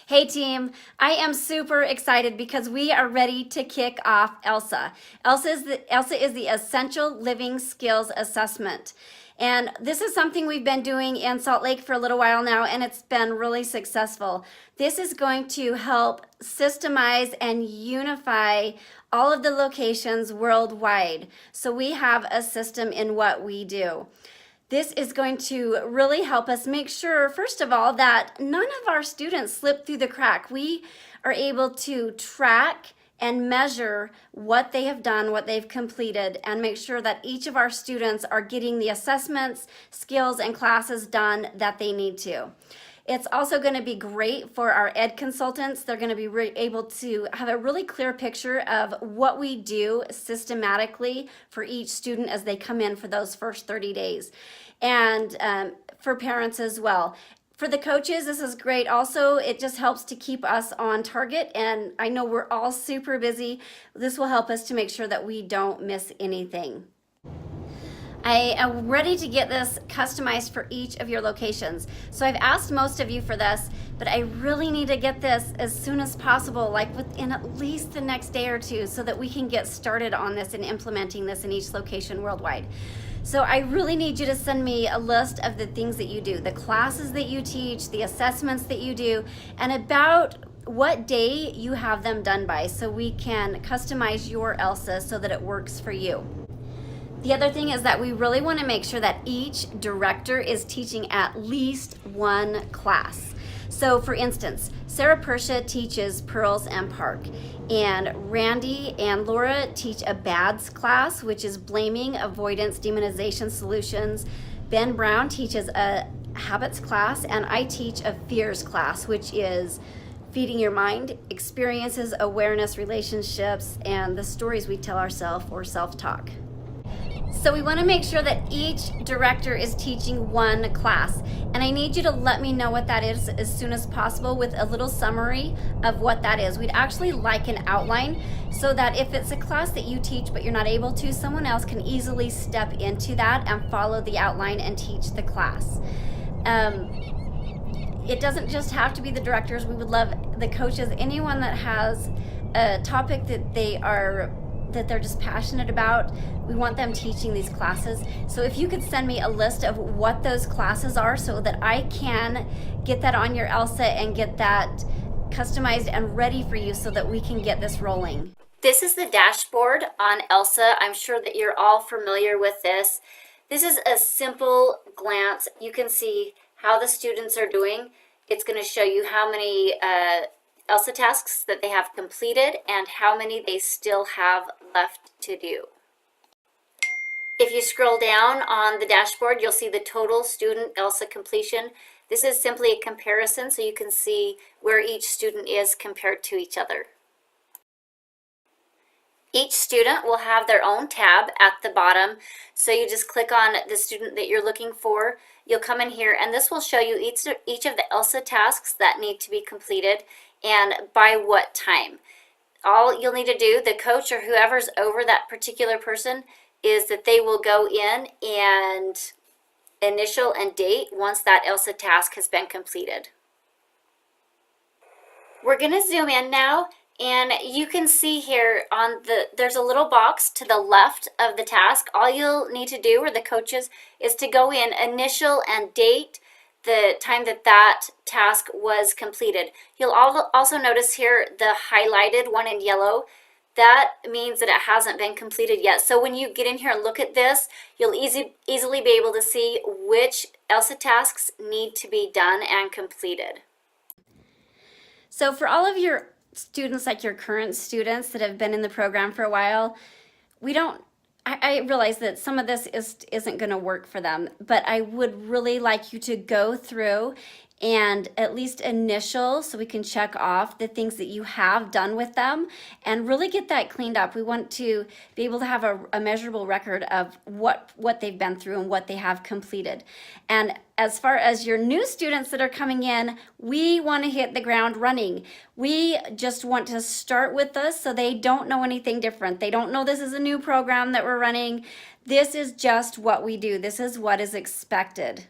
Hey team, I am super excited because we are ready to kick off ELSA. ELSA is the Essential Living Skills Assessment. And this is something we've been doing in Salt Lake for a little while now, and it's been really successful. This is going to help systemize and unify all of the locations worldwide. So we have a system in what we do. This is going to really help us make sure, first of all, that none of our students slip through the crack. We are able to track and measure what they have done, what they've completed, and make sure that each of our students are getting the assessments, skills, and classes done that they need to. It's also going to be great for our ed consultants. They're going to be able to have a really clear picture of what we do systematically for each student as they come in for those first 30 days. And for parents as well. For the coaches, this is great. Also, it just helps to keep us on target. And I know we're all super busy. This will help us to make sure that we don't miss anything. I am ready to get this customized for each of your locations. So I've asked most of you for this, but I really need to get this as soon as possible, like within at least the next day or two, so that we can get started on this and implementing this in each location worldwide. So I really need you to send me a list of the things that you do, the classes that you teach, the assessments that you do, and about what day you have them done by, so we can customize your ELSA so that it works for you. The other thing is that we really want to make sure that each director is teaching at least one class. So for instance, Sarah Persha teaches Pearls and Park, and Randy and Laura teach a BADS class, which is Blaming, Avoidance, Demonization Solutions. Ben Brown teaches a Habits class, and I teach a Fears class, which is Feeding Your Mind, Experiences, Awareness, Relationships, and the Stories We Tell Ourselves, or Self-Talk. So we want to make sure that each director is teaching one class, and I need you to let me know what that is as soon as possible with a little summary of what that is. We'd actually like an outline so that if it's a class that you teach but you're not able to, someone else can easily step into that and follow the outline and teach the class. It doesn't just have to be the directors. We would love the coaches, anyone that has a topic that they're just passionate about. We want them teaching these classes. So if you could send me a list of what those classes are so that I can get that on your ELSA and get that customized and ready for you so that we can get this rolling. This is the dashboard on ELSA. I'm sure that you're all familiar with this. This is a simple glance. You can see how the students are doing. It's going to show you how many ELSA tasks that they have completed and how many they still have left to do. If you scroll down on the dashboard, you'll see the total student ELSA completion. This is simply a comparison so you can see where each student is compared to each other. Each student will have their own tab at the bottom, so you just click on the student that you're looking for. You'll come in here and this will show you each of the ELSA tasks that need to be completed and by what time. All you'll need to do, the coach or whoever's over that particular person, is that they will go in and initial and date once that ELSA task has been completed. We're going to zoom in now, and you can see here there's a little box to the left of the task. All you'll need to do, or the coaches, is to go in, initial and date the time that task was completed. You'll also notice here the highlighted one in yellow. That means that it hasn't been completed yet. So when you get in here and look at this, you'll easily be able to see which ELSA tasks need to be done and completed. So for all of your students, like your current students that have been in the program for a while, I realize that some of this isn't going to work for them, but I would really like you to go through and at least initial so we can check off the things that you have done with them and really get that cleaned up. We want to be able to have a measurable record of what they've been through and what they have completed. And as far as your new students that are coming in, we want to hit the ground running. We just want to start with us so they don't know anything different. They don't know this is a new program that we're running. This is just what we do. This is what is expected.